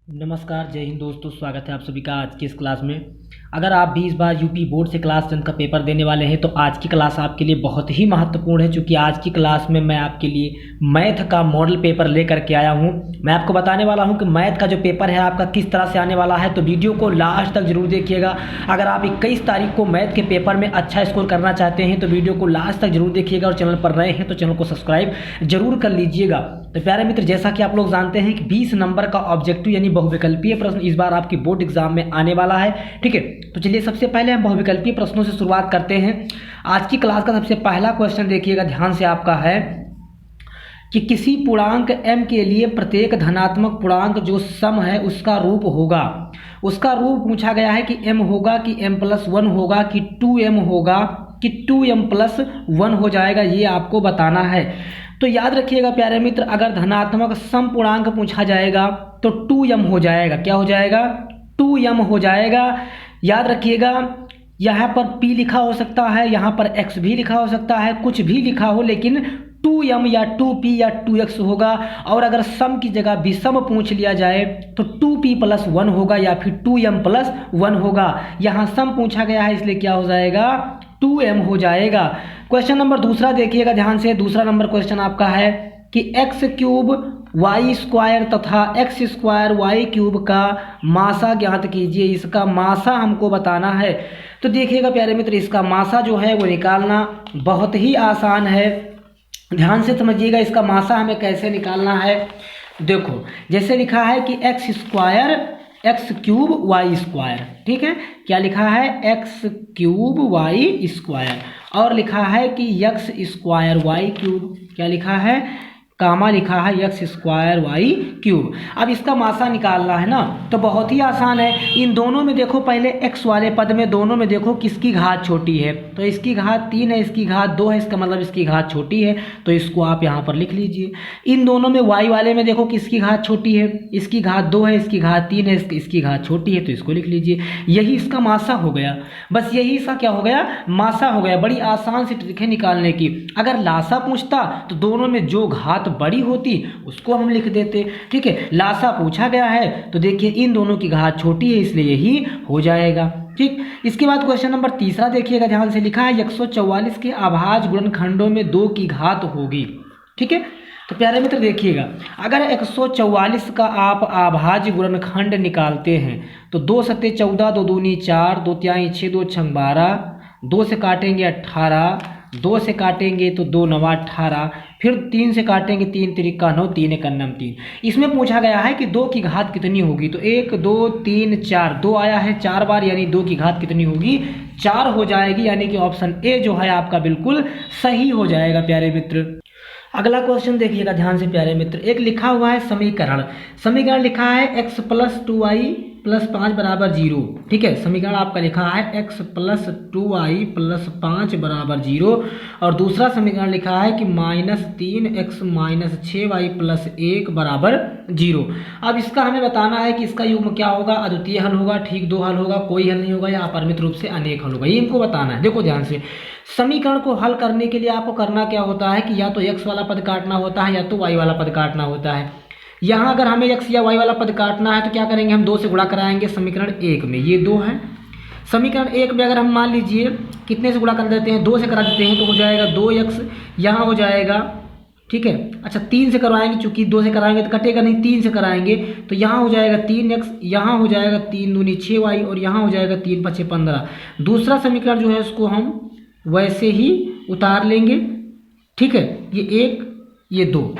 नमस्कार, जय हिंद दोस्तों। स्वागत है आप सभी का आज की इस क्लास में। अगर आप भी इस बार यूपी बोर्ड से क्लास 10 का पेपर देने वाले हैं तो आज की क्लास आपके लिए बहुत ही महत्वपूर्ण है, क्योंकि आज की क्लास में मैं आपके लिए मैथ का मॉडल पेपर लेकर के आया हूं। मैं आपको बताने वाला हूं कि मैथ का जो पेपर है आपका किस तरह से आने वाला है, तो वीडियो को लास्ट तक जरूर देखिएगा। अगर आप 21 तारीख को मैथ के पेपर में अच्छा स्कोर करना चाहते हैं तो वीडियो को लास्ट तक जरूर देखिएगा, और चैनल पर नए हैं तो चैनल को सब्सक्राइब जरूर कर लीजिएगा। तो प्यारे मित्र, जैसा कि आप लोग जानते हैं कि 20 नंबर का ऑब्जेक्टिव यानी बहुविकल्पीय प्रश्न इस बार आपकी बोर्ड एग्जाम में आने वाला है। ठीक है, तो चलिए सबसे पहले हम बहुविकल्पीय प्रश्नों से शुरुआत करते हैं। आज की क्लास का सबसे पहला क्वेश्चन देखिएगा ध्यान से, आपका है कि किसी पूर्णांक m के लिए प्रत्येक धनात्मक पूर्णांक जो सम है उसका रूप होगा। उसका रूप पूछा गया है कि m होगा कि m+1 होगा कि 2m होगा कि 2m+1 हो जाएगा, ये आपको बताना है। तो याद रखिएगा प्यारे मित्र, अगर धनात्मक सम पूर्णांक पूछा जाएगा तो 2m हो जाएगा। क्या हो जाएगा? 2m हो जाएगा। याद रखिएगा, यहाँ पर p लिखा हो सकता है, यहाँ पर x भी लिखा हो सकता है, कुछ भी लिखा हो, लेकिन 2m या 2p या 2x होगा। और अगर सम की जगह विषम पूछ लिया जाए तो 2p+1 होगा या फिर 2m+1 होगा। यहाँ सम पूछा गया है इसलिए क्या हो जाएगा? 2m हो जाएगा। क्वेश्चन नंबर दूसरा देखिएगा ध्यान से। दूसरा नंबर क्वेश्चन आपका है कि x³ y² तथा x² y³ का मासा ज्ञात कीजिए। इसका मासा हमको बताना है। तो देखिएगा प्यारे मित्र, इसका मासा जो है वो निकालना बहुत ही आसान है। ध्यान से समझिएगा इसका मासा हमें कैसे निकालना है। देखो, जैसे लिखा है कि x² y², ठीक है, क्या लिखा है? x³ y², और लिखा है कि x² y³, क्या लिखा है? कामा लिखा है x² y³। अब इसका मासा निकालना है ना, तो बहुत ही आसान है। इन दोनों में देखो, पहले x वाले पद में दोनों में देखो किसकी घात छोटी है, तो इसकी घात 3 है, इसकी घात 2 है, इसका मतलब इसकी घात छोटी है, तो इसको आप यहाँ पर लिख लीजिए। इन दोनों में y वाले में देखो किसकी घात छोटी है, इसकी घात 2 है, इसकी घात 3 है, इसकी घात छोटी है, तो इसको लिख लीजिए। यही इसका मासा हो गया। बस यही इसका क्या हो गया? मासा हो गया। बड़ी आसान सी ट्रिक है निकालने की। अगर लासा पूछता तो दोनों में जो घात बड़ी होती उसको हम लिख देते। ठीक है, लासा पूछा गया है तो देखिए इन दोनों की घात छोटी है इसलिए यही हो जाएगा। ठीक, इसके बाद क्वेश्चन नंबर तीसरा देखिएगा ध्यान से। लिखा है 144 के अभाज्य गुणनखंडों में 2 की घात होगी। ठीक है, तो प्यारे मित्र देखिएगा, अगर 144 का आप अभाज्य गुणनखंड निकालते हैं तो 2 सत्ते 14, 2 दूनी 4, 2 तिहाई 6, 2 छंग 12, 2 से काटेंगे 18, 2 से काटेंगे तो 2 नवा 18, फिर 3 से काटेंगे 3 तिरिका 9, 3 एक अन्नम 3। इसमें पूछा गया है कि 2 की घात कितनी होगी, तो 1 2 3 4, 2 आया है 4 बार, यानी 2 की घात कितनी होगी? 4 हो जाएगी, यानी कि ऑप्शन ए जो है आपका बिल्कुल सही हो जाएगा प्यारे मित्र। अगला क्वेश्चन देखिएगा ध्यान से प्यारे मित्र। एक लिखा हुआ है समीकरण लिखा है x+2y+5 = 0। ठीक है, समीकरण आपका लिखा है x+2y+5 = 0, और दूसरा समीकरण लिखा है कि -3x - 6y+1 = 0। अब इसका हमें बताना है कि इसका युग्म क्या होगा? अद्वितीय हल होगा, ठीक 2 हल होगा, कोई हल नहीं होगा, या अपरिमित रूप से अनेक हल होगा, ये इनको बताना है। देखो ध्यान से, समीकरण को हल करने के लिए आपको करना क्या होता है कि या तो x वाला पद काटना होता है या तो y वाला पद काटना होता है। यहाँ अगर हमें x या y वाला पद काटना है तो क्या करेंगे? हम 2 से गुणा कराएंगे समीकरण 1 में, ये 2 है। समीकरण 1 में अगर हम मान लीजिए कितने से गुणा कर देते हैं? 2 से करा देते हैं तो हो जाएगा 2x, यहाँ हो जाएगा। ठीक है, अच्छा 3 से करवाएंगे, चूंकि 2 से कराएंगे तो कटेगा नहीं, 3 से कराएंगे तो यहाँ हो जाएगा 3x, यहाँ हो जाएगा 3 दूनी 6y, और यहाँ हो जाएगा 3 5 15। दूसरा समीकरण जो है उसको हम वैसे ही उतार लेंगे। ठीक है, ये 1 ये 2।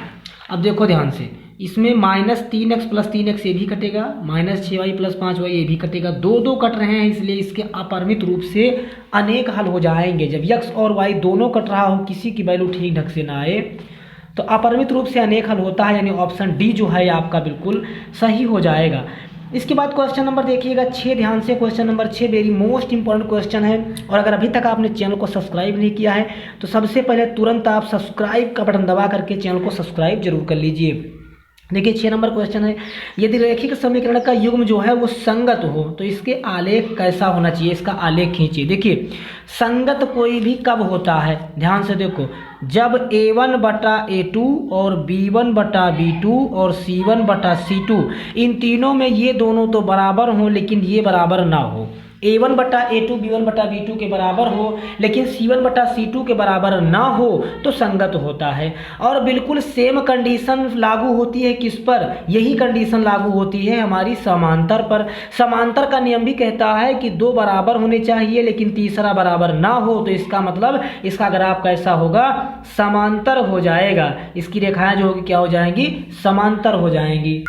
अब देखो ध्यान से, इसमें -3x + 3x ये भी कटेगा, -6y + 5y ये भी कटेगा। 2 2 कट रहे हैं इसलिए इसके अपरिमित रूप से अनेक हल हो जाएंगे। जब x और y दोनों कट रहा हो, किसी की वैल्यू ठीक ढंग से ना आए, तो अपरिमित रूप से अनेक हल होता है, यानी ऑप्शन डी जो है आपका बिल्कुल सही हो जाएगा। इसके बाद क्वेश्चन नंबर देखिएगा 6 ध्यान से। Question number 6 very most important question है, और अगर अभी तक आपने चैनल को सब्सक्राइब नहीं किया है तो सबसे पहले तुरंत आप सब्सक्राइब का बटन दबा करके चैनल को सब्सक्राइब जरूर कर लीजिए। देखिए 6 नंबर क्वेश्चन है, यदि रैखिक समीकरण का युग्म जो है वो संगत हो तो इसके आलेख कैसा होना चाहिए? इसका आलेख खींचिए। देखिए संगत कोई भी कब होता है? ध्यान से देखो, जब A1/A2 और B1/B2 और C1/C2 इन तीनों में ये दोनों तो बराबर हों लेकिन ये बराबर ना हो। A1/A2 B1/B2 के बराबर हो लेकिन C1/C2 के बराबर ना हो तो संगत होता है। और बिल्कुल सेम कंडीशन लागू होती है किस पर? यही कंडीशन लागू होती है हमारी समांतर पर। समांतर का नियम भी कहता है कि दो बराबर होने चाहिए लेकिन तीसरा बराबर ना हो, तो इसका मतलब इसका ग्राफ कैसा होगा? समांतर हो जाएगा। इसकी रेखाएं जो होगी क्या हो जाएंगी? समांतर हो जाएंगी।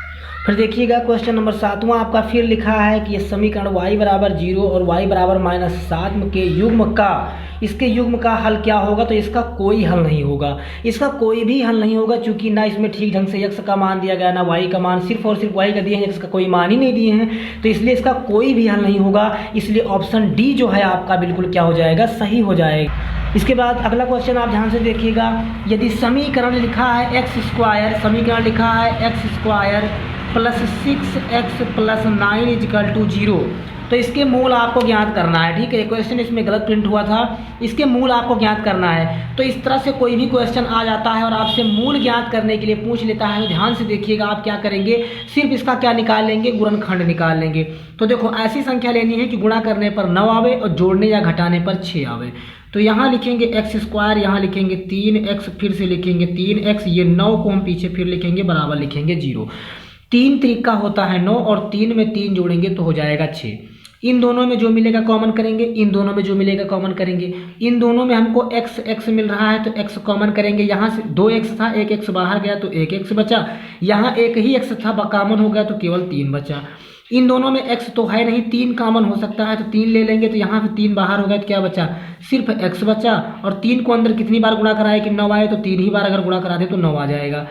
फिर देखिएगा क्वेश्चन नंबर 7वां आपका फिर लिखा है कि ये समीकरण y/0 और y/-7 के युग्म का, इसके युग्म का हल क्या होगा? तो इसका कोई हल नहीं होगा, इसका कोई भी हल नहीं होगा, क्योंकि ना इसमें ठीक ढंग से x का मान दिया गया ना y का मान, सिर्फ और सिर्फ y का दिए हैं, x का कोई मान ही नहीं दिए हैं, तो इसलिए इसका कोई भी हल नहीं होगा। इसलिए ऑप्शन डी जो है आपका बिल्कुल क्या हो जाएगा? सही हो जाएगा। इसके बाद अगला क्वेश्चन आप ध्यान से देखिएगा। यदि समीकरण लिखा है x², समीकरण लिखा है x² + 6x + 9 = 0, तो इसके मूल आपको ज्ञात करना है। ठीक है, क्वेश्चन इसमें गलत प्रिंट हुआ था, इसके मूल आपको ज्ञात करना है। तो इस तरह से कोई भी क्वेश्चन आ जाता है और आपसे मूल ज्ञात करने के लिए पूछ लेता है, तो ध्यान से देखिएगा आप क्या करेंगे, सिर्फ इसका क्या निकाल लेंगे? गुणनखंड निकाल लेंगे। तो देखो ऐसी संख्या लेनी है कि गुणा करने पर 9 आवे और जोड़ने या घटाने पर 6 आवे। तो यहाँ लिखेंगे x², यहाँ लिखेंगे 3x, फिर से लिखेंगे 3x, ये 9 को हम पीछे फिर लिखेंगे बराबर लिखेंगे 0। 3 त्रिका होता है 9 और 3 में 3 जोड़ेंगे तो हो जाएगा 6। इन दोनों में जो मिलेगा कॉमन करेंगे, इन दोनों में जो मिलेगा कॉमन करेंगे। इन दोनों में हमको x मिल रहा है तो x कॉमन करेंगे। यहाँ से 2x था, 1x बाहर गया तो 1x बचा, यहाँ एक ही x था कॉमन हो गया तो केवल 3 बचा। इन दोनों में x तो है नहीं, 3 कॉमन हो सकता है तो 3 ले लेंगे, तो यहाँ से 3 बाहर हो गया तो क्या बचा? सिर्फ x बचा। और 3 को अंदर कितनी बार गुणा कराए कि 9 आए, तो 3 ही बार अगर गुणा करा दे तो 9 आ जाएगा।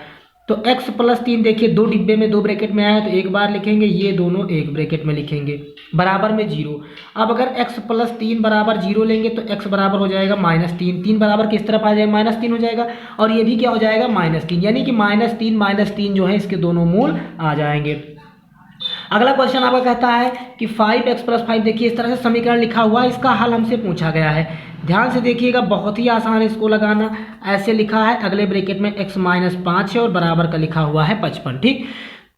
तो x + 3 देखिए 2 डिब्बे में 2 ब्रैकेट में आया है तो एक बार लिखेंगे, ये दोनों एक ब्रैकेट में लिखेंगे, बराबर में 0। अब अगर x + 3 बराबर 0 लेंगे तो x बराबर हो जाएगा -3, 3 बराबर किस तरफ आ जाएगा? -3 हो जाएगा, और ये भी क्या हो जाएगा? -3, यानी कि -3 जो है इसके दोनों मूल आ जाएंगे। अगला क्वेश्चन आपका कहता है कि 5x + 5, देखिए इस तरह से समीकरण लिखा हुआ है, इसका हल हमसे पूछा गया है। ध्यान से देखिएगा, बहुत ही आसान है इसको लगाना। ऐसे लिखा है, अगले ब्रैकेट में x - 5 है और बराबर का लिखा हुआ है 55। ठीक,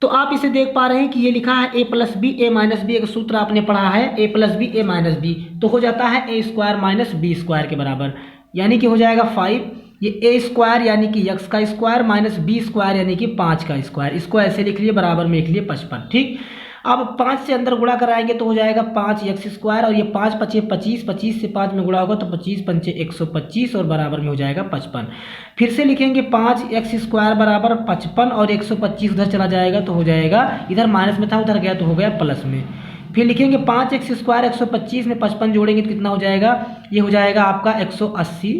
तो आप इसे देख पा रहे हैं कि ये लिखा है a + b, a - b, एक सूत्र आपने पढ़ा है a + b, a - b, तो हो जाता है a² - b² के बराबर, यानी कि हो जाएगा 5। ये a² यानी कि x का स्क्वायर माइनस b² यानी कि 5 का स्क्वायर, इसको ऐसे लिख लिए, बराबर में लिख लिए 55। ठीक, अब 5 से अंदर गुणा कराएंगे तो हो जाएगा 5x² और ये 5 × 5 = 25, 25 से 5 में गुणा होगा तो 25 × 5 = 125 और बराबर में हो जाएगा 55। फिर से लिखेंगे 5x² बराबर 55 और 125 उधर चला जाएगा तो हो जाएगा, इधर माइनस में था उधर गया तो हो गया प्लस में। फिर लिखेंगे 5x² 125 में 55 जोड़ेंगे तो कितना हो जाएगा? ये हो जाएगा आपका 180।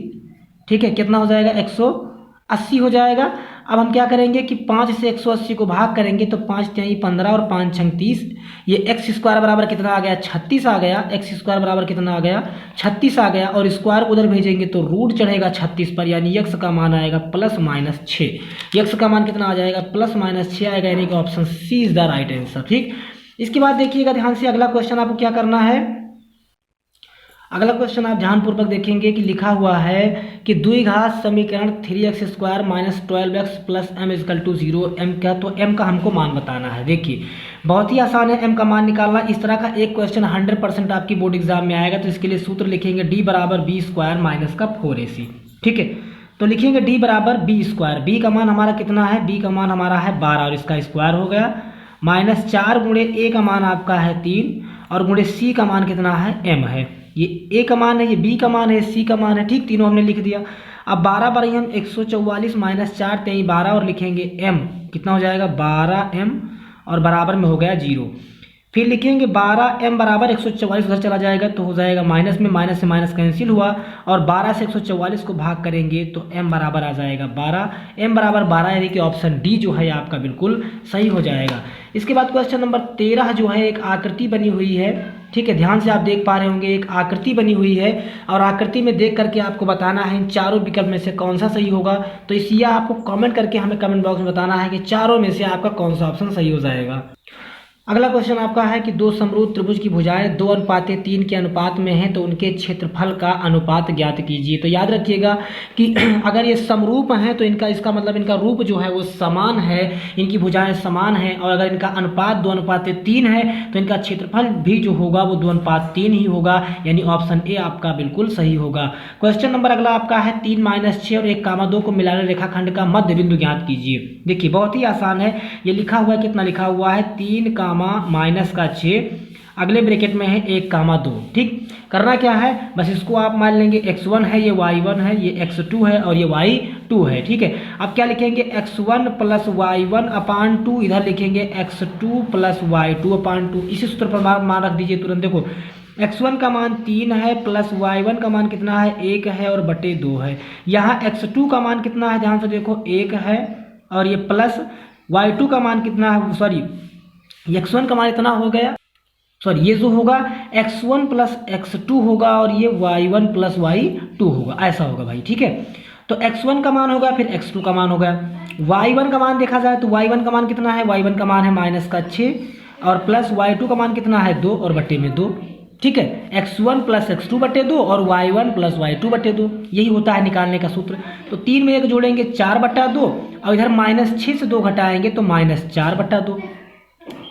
ठीक है, कितना हो जाएगा? 180 हो जाएगा। अब हम क्या करेंगे कि 5 से 180 को भाग करेंगे तो 5 × 3 = 15 और 5 × 6 = 30। ये x² बराबर कितना आ गया? 36 आ गया। x² बराबर कितना आ गया? 36 आ गया, और स्क्वायर उधर भेजेंगे तो रूट चढ़ेगा 36 पर, यानी x का मान आएगा +-6। x का मान कितना आ जाएगा? +-6 आएगा, यानी कि option C is the right answer. ठीक, इसके बाद देखिएगा ध्यान से, अगला क्वेश्चन आपको क्या करना है। अगला क्वेश्चन आप ध्यानपूर्वक देखेंगे कि लिखा हुआ है कि द्विघात समीकरण 3x² - 12x + m = 0, m का, तो m का हमको मान बताना है। देखिए बहुत ही आसान है m का मान निकालना। इस तरह का एक क्वेश्चन 100% आपकी बोर्ड एग्जाम में आएगा, तो इसके लिए सूत्र लिखेंगे d = b² - 4ac। ठीक है, तो लिखेंगे d = b², b का मान हमारा कितना है? b का मान हमारा है 12 और इसका स्क्वायर हो गया, -4 × a का मान आपका है 3 और × c का मान कितना है? m है। ये a का मान है, ये b का मान है, c का मान है। ठीक, तीनों हमने लिख दिया। अब 12 बार हम 144 - 4 = 12 और लिखेंगे m, कितना हो जाएगा? 12m और बराबर में हो गया 0। फिर लिखेंगे 12m बराबर 144 उधर चला जाएगा तो हो जाएगा माइनस में, माइनस से माइनस कैंसिल हुआ, और 12 से 144 को भाग करेंगे तो m बराबर आ जाएगा 12, m बराबर 12, यानी कि ऑप्शन डी जो है आपका बिल्कुल सही हो जाएगा। इसके बाद क्वेश्चन नंबर 13 जो है, एक आकृति बनी हुई है। ठीक है, ध्यान से आप देख पा रहे होंगे, एक आकृति बनी हुई है और आकृति में देख करके आपको बताना है इन चारों विकल्प में से कौन सा सही होगा। तो इसी आपको कमेंट करके हमें कमेंट बॉक्स में बताना है कि चारों में से आपका कौन सा ऑप्शन सही हो जाएगा। अगला क्वेश्चन आपका है कि दो समरूप त्रिभुज की भुजाएं 2:3 के अनुपात में हैं तो उनके क्षेत्रफल का अनुपात ज्ञात कीजिए। तो याद रखिएगा कि अगर ये समरूप हैं तो इसका मतलब इनका रूप जो है वो समान है, इनकी भुजाएं समान हैं, और अगर इनका अनुपात 2:3 है तो इनका क्षेत्रफल भी जो होगा वो 2:3 ही होगा, यानी ऑप्शन ए आपका बिल्कुल सही होगा। क्वेश्चन नंबर अगला आपका है 3 - 6 और 1, 2 को मिलाने रेखाखंड का मध्य बिंदु ज्ञात कीजिए। देखिए बहुत ही आसान है, ये लिखा हुआ है, कितना लिखा हुआ है 3, -6, अगले ब्रैकेट में है 1, 2। ठीक, करना क्या है, बस इसको आप मान लेंगे x1 है, ये y1 है, ये x2 है और ये y2 है। ठीक है, अब क्या लिखेंगे x1 + y1/2, इधर लिखेंगे x2 + y2/2। इसी सूत्र पर मान रख दीजिए तुरंत। देखो x1 का मान 3 है, प्लस y1 का मान कितना है 1 है और बटे 2 है। यहाँ x2 का मान कितना है, ध्यान से देखो 1 है, और ये प्लस y2 का मान कितना है, सॉरी x1 का मान इतना हो गया, सॉरी ये जो होगा x1 + x2 होगा और ये y1 + y2 होगा, ऐसा होगा भाई। ठीक है, तो x1 का मान होगा, फिर x2 का मान होगा। y1 का मान देखा जाए तो y1 का मान कितना है, y1 का मान है -6 और प्लस y2 का मान कितना है 2 और बटे में 2। ठीक है, x1 + x2 बटे 2 और y1 + y2 बटे 2, यही होता है निकालने का सूत्र। तो 3 में 1 जोड़ेंगे 4/2 और इधर -6 से 2 घटाएंगे तो -4/2,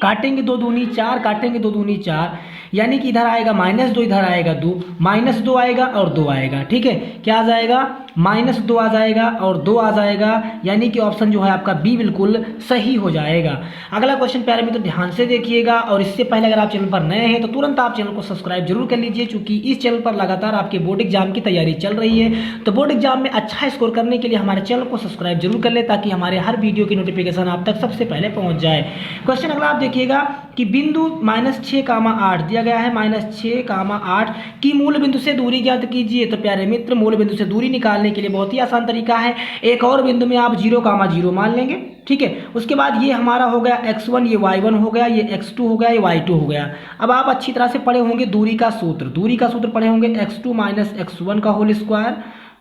काटेंगे 2 दूनी 4, काटेंगे 2 दूनी 4, यानी कि इधर आएगा -2, इधर आएगा 2, -2 आएगा और 2 आएगा। ठीक है, क्या आ जाएगा -2 आ जाएगा और 2 आ जाएगा, यानी कि ऑप्शन जो है आपका बी बिल्कुल सही हो जाएगा। अगला क्वेश्चन प्यारे मित्र ध्यान से देखिएगा, और इससे पहले अगर आप चैनल पर नए हैं तो तुरंत आप चैनल को सब्सक्राइब जरूर कर लीजिए, क्योंकि इस चैनल पर लगातार आपके बोर्ड एग्जाम की तैयारी चल रही है। तो बोर्ड एग्जाम में अच्छा स्कोर करने के लिए हमारे चैनल को सब्सक्राइब जरूर कर ले, ताकि हमारे हर वीडियो की नोटिफिकेशन आप तक सबसे पहले पहुंच जाए। क्वेश्चन अगला आप देखिएगा कि बिंदु -6, 8 दिया गया है, -6, 8 की मूल बिंदु से दूरी ज्ञात कीजिए। तो प्यारे मित्र मूल बिंदु से दूरी निकालने के लिए बहुत ही आसान तरीका है, एक और बिंदु में आप 0, 0 मान लेंगे। ठीक है, उसके बाद ये हमारा हो गया x1, ये y1 हो गया, ये x2 हो गया, ये y2 हो गया। अब आप अच्छी तरह से पढ़े होंगे दूरी का सूत्र पढ़े होंगे x2 - x1 का whole square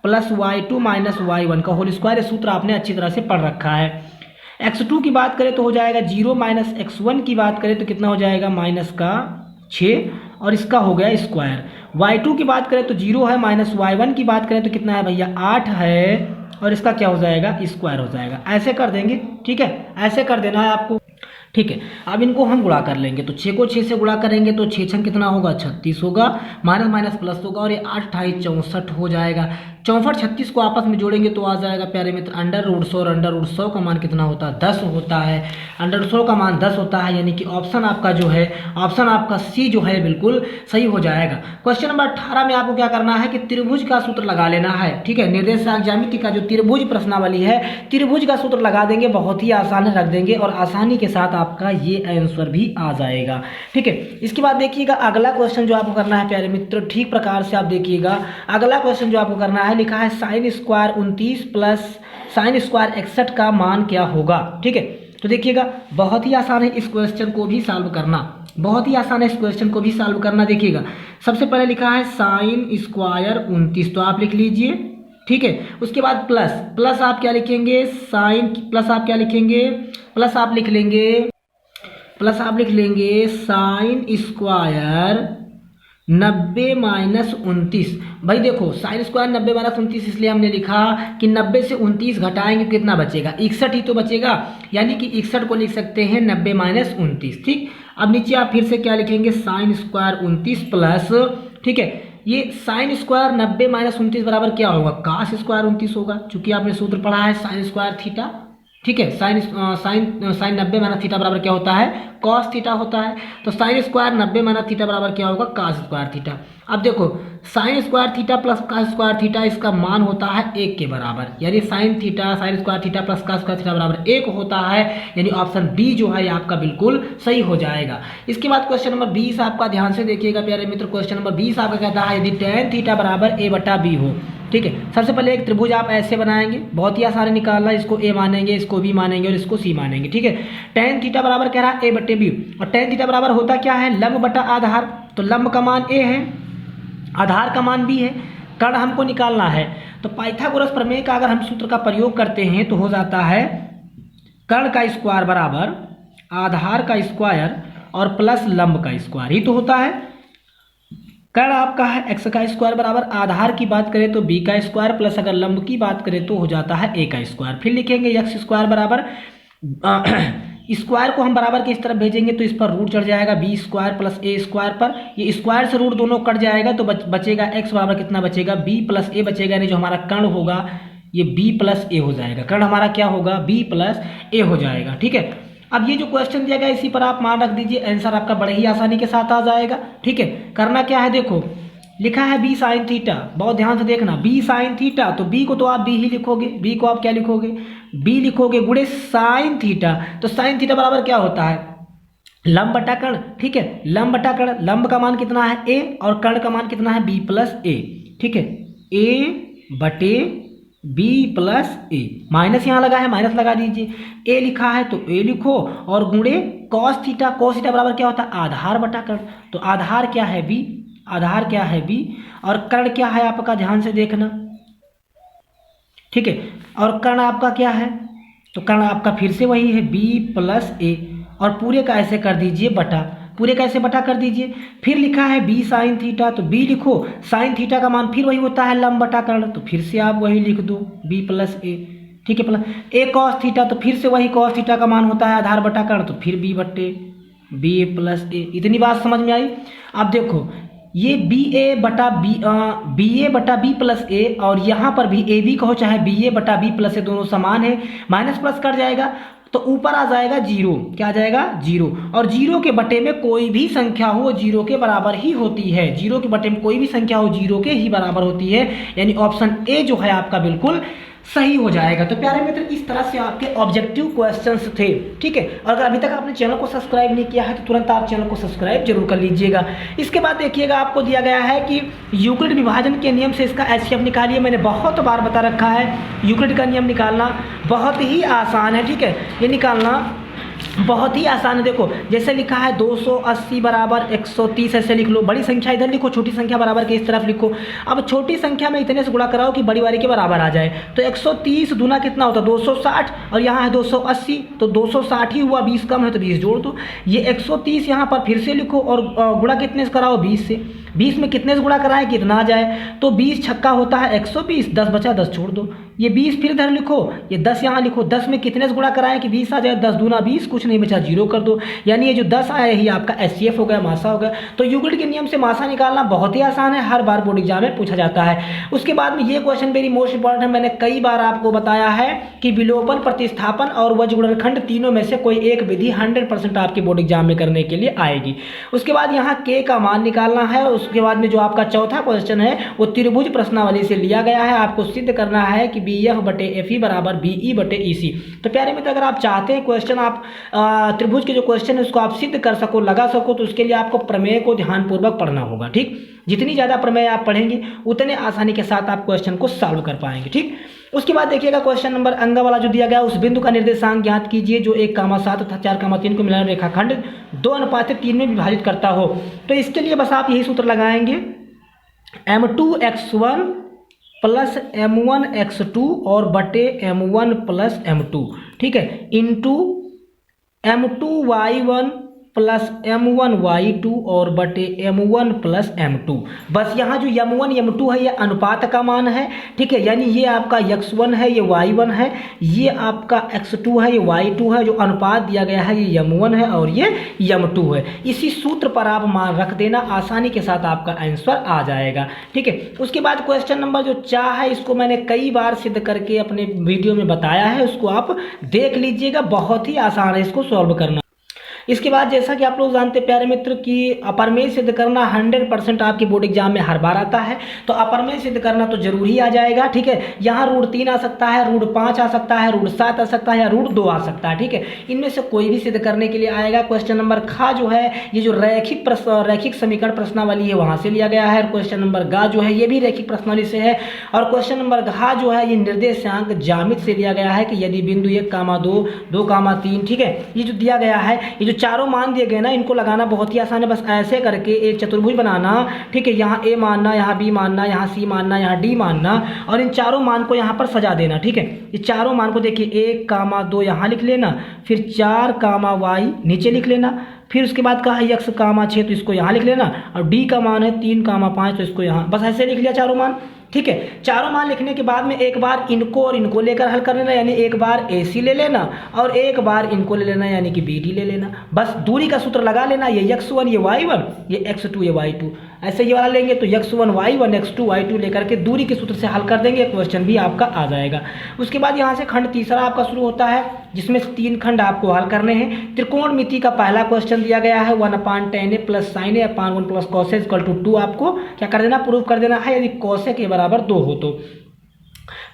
plus y2 - y1 का होल स्क्वायर। ये सूत्र आपने अच्छी तरह से पढ़ रखा है। x2 की बात करें तो हो जाएगा 0, -x1 की बात करें तो कितना हो जाएगा -6 और इसका हो गया स्क्वायर। y2 की बात करें तो 0 है, -y1 की बात करें तो कितना है भैया 8 है और इसका क्या हो जाएगा स्क्वायर हो जाएगा। ऐसे कर देंगे, ठीक है, ऐसे कर देना है आपको। ठीक है, अब इनको हम गुणा कर लेंगे, तो 6 को 6 से गुणा करेंगे तो 6 छंग कितना होगा 36 होगा, माइनस प्लस होगा और ये 8 28 64 हो जाएगा। 64 36 को आपस में जोड़ेंगे तो आ जाएगा प्यारे मित्र √100 और √100 का मान कितना होता है 10 होता है। √100 का मान 10 होता है, यानी कि ऑप्शन आपका जो है ऑप्शन आपका सी जो है बिल्कुल सही हो जाएगा। क्वेश्चन नंबर 18 में आपको क्या करना है कि त्रिभुज का सूत्र लगा लेना है। ठीक है, निर्देशांक ज्यामिति का जो त्रिभुज प्रश्नावली है त्रिभुज का सूत्र लगा देंगे, बहुत ही आसान रख देंगे और आसानी के साथ आपका ये आंसर भी आ जाएगा। ठीक है, इसके बाद देखिएगा अगला क्वेश्चन जो आपको करना है प्यारे मित्र, ठीक प्रकार से आप देखिएगा अगला क्वेश्चन जो आपको करना है, लिखा है sin² 29 प्लस sin² 61 का मान क्या होगा। ठीक है, तो देखिएगा बहुत ही आसान है इस क्वेश्चन को भी सॉल्व करना, बहुत ही आसान है इस क्वेश्चन को भी सॉल्व करना। देखिएगा सबसे पहले लिखा है sin² 29, तो आप लिख लीजिए। ठीक है, उसके बाद प्लस आप क्या लिखेंगे प्लस आप लिख लेंगे sin² 90 - 29। भाई देखो sin² 90 - 29 इसलिए हमने लिखा कि 90 से 29 घटाएंगे कितना बचेगा 61 ही तो बचेगा, यानी कि 61 को लिख सकते हैं 90 - 29। ठीक, अब नीचे आप फिर से क्या लिखेंगे sin² 29 प्लस, ठीक है, ये sin² 90 - 29 बराबर क्या होगा cos² 29 होगा, चूंकि आपने सूत्र पढ़ा है sin² थीटा। ठीक है, sin 90 - थीटा बराबर क्या होता है cos थीटा होता है, तो sin² 90 - थीटा बराबर क्या होगा cos² थीटा। अब देखो sin² theta plus cos² theta इसका मान होता है 1 के बराबर, यानी sin² theta plus cos² theta बराबर 1 होता है, यानी ऑप्शन बी जो है आपका बिल्कुल सही हो जाएगा। इसके बाद क्वेश्चन नंबर 20 आपका ध्यान से देखिएगा प्यारे मित्र, क्वेश्चन नंबर 20 आपका कहता है यदि tan थीटा बराबर a/b हो। ठीक है, सबसे पहले एक त्रिभुज आप ऐसे बनाएंगे, बहुत ही आसान निकालना, इसको ए मानेंगे, इसको बी मानेंगे और इसको सी मानेंगे। ठीक है, tan थीटा बराबर कह रहा है a/b और tan थीटा बराबर होता क्या है लंब बटा आधार, तो लंब का मान a है, आधार का मान b है, कर्ण हमको निकालना है। तो पाइथागोरस प्रमेय का अगर हम सूत्र का प्रयोग करते हैं तो हो जाता है कर्ण का स्क्वायर बराबर आधार का स्क्वायर और प्लस लंब का स्क्वायर ही तो होता है। कर्ण आपका है एक्स का स्क्वायर बराबर, आधार की बात करें तो बी का स्क्वायर प्लस अगर लंब की बात करें तो हो जाता है ए का स्क्वायर। फिर लिखेंगे एक्स स्क्वायर बराबर स्क्वायर को हम बराबर के इस तरफ भेजेंगे तो इस पर रूट चढ़ जाएगा बी स्क्वायर प्लस ए स्क्वायर पर, ये स्क्वायर से रूट दोनों कट जाएगा तो बचेगा एक्स बराबर कितना बचेगा बी प्लस ए बचेगा, यानी जो हमारा कर्ण होगा ये बी प्लस ए हो जाएगा। कर्ण हमारा क्या होगा बी प्लस ए हो जाएगा। ठीक है, अब ये जो क्वेश्चन दिया गया इसी पर आप मान रख दीजिए, आंसर आपका बड़े ही आसानी के साथ आ जाएगा। ठीक है, करना क्या है देखो, लिखा है बी साइन थीटा, बहुत ध्यान से देखना, बी साइन थीटा, तो बी को तो आप बी ही लिखोगे, बी को आप क्या लिखोगे बी लिखोगे गुणे साइन थीटा, तो साइन थीटा बराबर क्या होता है लंब बटा कर्ण। ठीक है, लंब बटा कर्ण, लंब का मान कितना है ए और कर्ण का मान कितना है बी प्लस ए। ठीक है, ए बटे बी प्लस ए, माइनस यहाँ लगा है माइनस लगा दीजिए, ए लिखा है तो ए लिखो और गुणे कॉस थीटा, कॉस थीटा बराबर क्या होता है आधार बटा कर्ण, तो आधार क्या है बी, आधार क्या है बी और कर्ण क्या है आपका ध्यान से देखना। ठीक है, और कर्ण आपका क्या है, तो कर्ण आपका फिर से वही है बी प्लस ए और पूरे का ऐसे कर दीजिए बटा, पूरे का ऐसे बटा कर दीजिए। फिर लिखा है बी साइन थीटा, तो बी लिखो, साइन थीटा का मान फिर वही होता है लंब बटा कर्ण, तो फिर से आप वही लिख दो बी प्लस ए। ठीक है, प्लस ए कॉस थीटा, तो फिर से वही कॉस थीटा का मान होता है आधार बटा कर्ण, तो फिर बी बटे बी ए प्लस ए। इतनी बात समझ में आई। अब देखो ये बी ए बटा बी प्लस ए और यहाँ पर भी ए बी कहो चाहे बी ए बटा बी प्लस ए दोनों समान है, माइनस प्लस कट जाएगा तो ऊपर आ जाएगा जीरो, क्या आ जाएगा जीरो, और जीरो के बटे में कोई भी संख्या हो जीरो के बराबर ही होती है, जीरो के बटे में कोई भी संख्या हो जीरो के ही बराबर होती है, यानी ऑप्शन ए जो है आपका बिल्कुल सही हो जाएगा। तो प्यारे मित्र इस तरह से आपके ऑब्जेक्टिव क्वेश्चंस थे। ठीक है, और अगर अभी तक आपने चैनल को सब्सक्राइब नहीं किया है तो तुरंत आप चैनल को सब्सक्राइब जरूर कर लीजिएगा। इसके बाद देखिएगा आपको दिया गया है कि यूक्लिड विभाजन के नियम से इसका एचसीएफ निकालिए। मैंने बहुत बार बता रखा है यूक्लिड का नियम निकालना बहुत ही आसान है। ठीक है, ये निकालना बहुत ही आसान है। देखो जैसे लिखा है 280 बराबर 130 ऐसे लिख लो, बड़ी संख्या इधर लिखो, छोटी संख्या बराबर के इस तरफ लिखो। अब छोटी संख्या में इतने से गुणा कराओ कि बड़ी वाली के बराबर आ जाए, तो 130 दूना कितना होता है 260 और यहाँ है 280, तो 260 ही हुआ, 20 कम है तो 20 जोड़ दो। ये 130 यहाँ पर फिर से लिखो और गुणा कितने से कराओ 20 से, 20 में कितने से गुणा कराएं कितना आ जाए, तो 20 छक्का होता है 120, 10 बचा 10 छोड़ दो, ये 20 फिर इधर लिखो, ये 10 यहाँ लिखो, 10 में कितने से गुणा कराएं कि 20 आ जाए, 10 दूना 20, कुछ नहीं बचा जीरो कर दो, यानी ये जो 10 आया ही आपका एचसीएफ हो गया, मासा हो गया। तो यूक्लिड के नियम से मासा निकालना बहुत ही आसान है, हर बार बोर्ड एग्जाम में पूछा जाता है। उसके बाद में ये क्वेश्चन वेरी मोस्ट इंपॉर्टेंट है, मैंने कई बार आपको बताया है कि विलोपन, प्रतिस्थापन और वज्र गुणनखंड तीनों में से कोई एक विधि 100% आपके बोर्ड एग्जाम में करने के लिए आएगी। उसके बाद यहाँ के का मान निकालना है। उसके बाद में जो आपका चौथा क्वेश्चन है वो त्रिभुज प्रश्नावली से लिया गया है, आपको सिद्ध करना है कि बी एफ बटे एफ ई बराबर बी ई बटे ई सी। तो प्यारे मित्र अगर आप चाहते हैं क्वेश्चन आप त्रिभुज के जो क्वेश्चन है उसको आप सिद्ध कर सको, लगा सको, तो उसके लिए आपको प्रमेय को ध्यानपूर्वक पढ़ना होगा। ठीक, जितनी ज़्यादा प्रमेय आप पढ़ेंगे उतने आसानी के साथ आप क्वेश्चन को सॉल्व कर पाएंगे। ठीक, उसके बाद देखिएगा क्वेश्चन नंबर अंग वाला जो दिया गया, उस बिंदु का निर्देशांक ज्ञात कीजिए जो 1,7 तथा 4,3 को मिलान रेखाखंड 2:3 में विभाजित करता हो। तो इसके लिए बस आप यही सूत्र लगाएंगे m2x1 प्लस m1x2 और बटे m1 प्लस m2। ठीक है, इंटू m2y1 प्लस m1y2 और बटे m1 प्लस m2। बस यहाँ जो m1 m2 है ये अनुपात का मान है। ठीक है, यानी ये आपका x1 है, ये y1 है, ये आपका x2 है, ये y2 है, जो अनुपात दिया गया है ये m1 है और ये m2 है। इसी सूत्र पर आप मान रख देना, आसानी के साथ आपका आंसर आ जाएगा। ठीक है, उसके बाद क्वेश्चन नंबर जो 4 है इसको मैंने कई बार सिद्ध करके अपने वीडियो में बताया है, उसको आप देख लीजिएगा, बहुत ही आसान है इसको सॉल्व करना। इसके बाद जैसा कि आप लोग जानते हैं प्यारे मित्र कि अपरमेय सिद्ध करना 100% आपके बोर्ड एग्जाम में हर बार आता है, तो अपरमेय सिद्ध करना तो जरूरी आ जाएगा। ठीक है, यहाँ रूट 3 आ सकता है, रूट 5 आ सकता है, रूट 7 आ सकता है या रूट 2 आ सकता है। ठीक है, इनमें से कोई भी सिद्ध करने के लिए आएगा। क्वेश्चन नंबर खा जो है ये जो रैखिक समीकरण प्रश्नावली है वहाँ से लिया गया है, और क्वेश्चन नंबर गा जो है ये भी रैखिक प्रश्नावली से है, और क्वेश्चन नंबर घा जो है ये निर्देशांक ज्यामिति से लिया गया है कि यदि बिंदु 1,2, 2,3। ठीक है, ये जो दिया गया है, ये जो चारों मान दिए गए ना इनको लगाना बहुत ही आसान है, बस ऐसे करके एक चतुर्भुज बनाना। ठीक है, यहाँ ए मानना, यहाँ बी मानना, यहाँ सी मानना, यहाँ डी मानना, और इन चारों मान को यहाँ पर सजा देना। ठीक है, ये चारों मान को देखिए 1,2 यहाँ लिख लेना, फिर 4, वाई नीचे लिख लेना, फिर उसके बाद कहा x, 6 तो इसको यहाँ लिख लेना, और d का मान है 3, 5 तो इसको यहाँ बस ऐसे लिख लिया चारों मान। ठीक है, चारों मान लिखने के बाद में एक बार इनको और इनको लेकर हल कर लेना, यानी एक बार AC ले लेना और एक बार इनको ले लेना, यानी कि BD ले लेना। बस दूरी का सूत्र लगा लेना, ये x1 ये y1 ये x2 ये y2, ऐसे ये वाला लेंगे तो x1 y1 x2 y2 लेकर के दूरी के सूत्र से हल कर देंगे, क्वेश्चन भी आपका आ जाएगा। उसके बाद यहाँ से खंड तीसरा आपका शुरू होता है, जिसमें 3 खंड आपको हल करने हैं। त्रिकोणमिति का पहला क्वेश्चन दिया गया है 1/tan a + sin a / 1 + cos a = 2। आपको क्या कर देना, प्रूफ कर देना है, यदि cos a के बराबर 2 हो तो।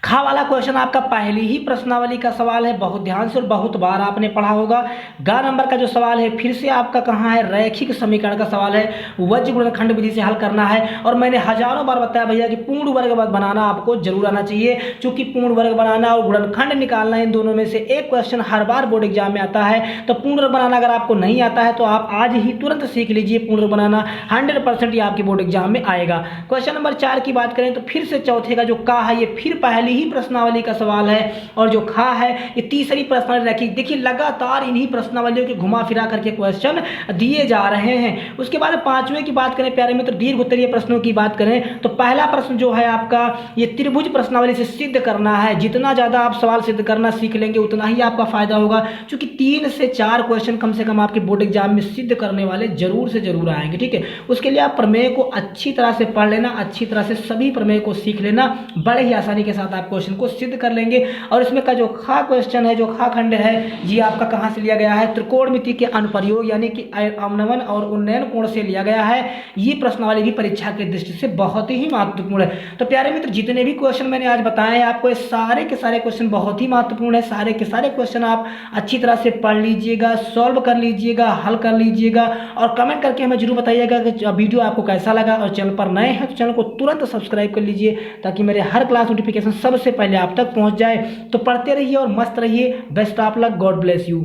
खा वाला क्वेश्चन आपका पहली ही प्रश्नावली का सवाल है, बहुत ध्यान से और बहुत बार आपने पढ़ा होगा। गा नंबर का जो सवाल है फिर से आपका कहाँ है, रैखिक समीकरण का सवाल है, वज्र गुणनखंड विधि से हल करना है। और मैंने हजारों बार बताया भैया कि पूर्ण वर्ग बनाना आपको जरूर आना चाहिए, क्योंकि पूर्ण वर्ग बनाना और गुणनखंड निकालना इन दोनों में से एक क्वेश्चन हर बार बोर्ड एग्जाम में आता है। तो पूर्ण वर्ग बनाना अगर आपको नहीं आता है तो आप आज ही तुरंत सीख लीजिए, पूर्ण वर्ग बनाना 100% ये आपके बोर्ड एग्जाम में आएगा। क्वेश्चन नंबर 4 की बात करें तो फिर से चौथे का जो का है ये फिर पहली ही प्रश्नावली का सवाल है, और जो खा है ये तीसरी प्रश्नावली रखी। देखिए लगातार इन्हीं प्रश्नावलियों के घुमा फिरा करके क्वेश्चन दिए जा रहे हैं। उसके बाद 5वें की बात करें प्यारे मित्र, दीर्घ उत्तरीय प्रश्नों की बात करें तो पहला प्रश्न जो है आपका ये त्रिभुज प्रश्नावली से सिद्ध करना है। जितना ज्यादा आप सवाल सिद्ध करना सीख लेंगे उतना ही आपका फायदा होगा, क्योंकि 3 से 4 क्वेश्चन कम से कम आपके बोर्ड एग्जाम में सिद्ध करने वाले जरूर से जरूर आएंगे। ठीक है, उसके लिए आप प्रमेय को अच्छी तरह से पढ़ लेना, अच्छी तरह से सभी प्रमेय को सीख लेना, बड़े ही आसानी के साथ आप क्वेश्चन को सिद्ध कर लेंगे। और इसमें का जो खा क्वेश्चन है, जो खा खंड है, ये आपका कहाँ से लिया गया है, त्रिकोणमिति के अनुप्रयोग यानी कि अवनमन और उन्नयन कोण से लिया गया है। ये प्रश्नावली भी परीक्षा की दृष्टि से बहुत ही महत्वपूर्ण है। तो प्यारे मित्र जितने भी क्वेश्चन मैंने आज बताए हैं आपको, ये सारे के सारे क्वेश्चन बहुत ही महत्वपूर्ण है। सारे के सारे क्वेश्चन आप अच्छी तरह से पढ़ लीजिएगा, सॉल्व कर लीजिएगा, हल कर लीजिएगा, और कमेंट करके हमें जरूर बताइएगा कि वीडियो आपको कैसा लगा। और चैनल पर नए हैं तो चैनल को तुरंत सब्सक्राइब कर लीजिए, ताकि मेरे हर क्लास नोटिफिकेशन सबसे पहले आप तक पहुंच जाए। तो पढ़ते रहिए और मस्त रहिए। Best of luck, God bless you.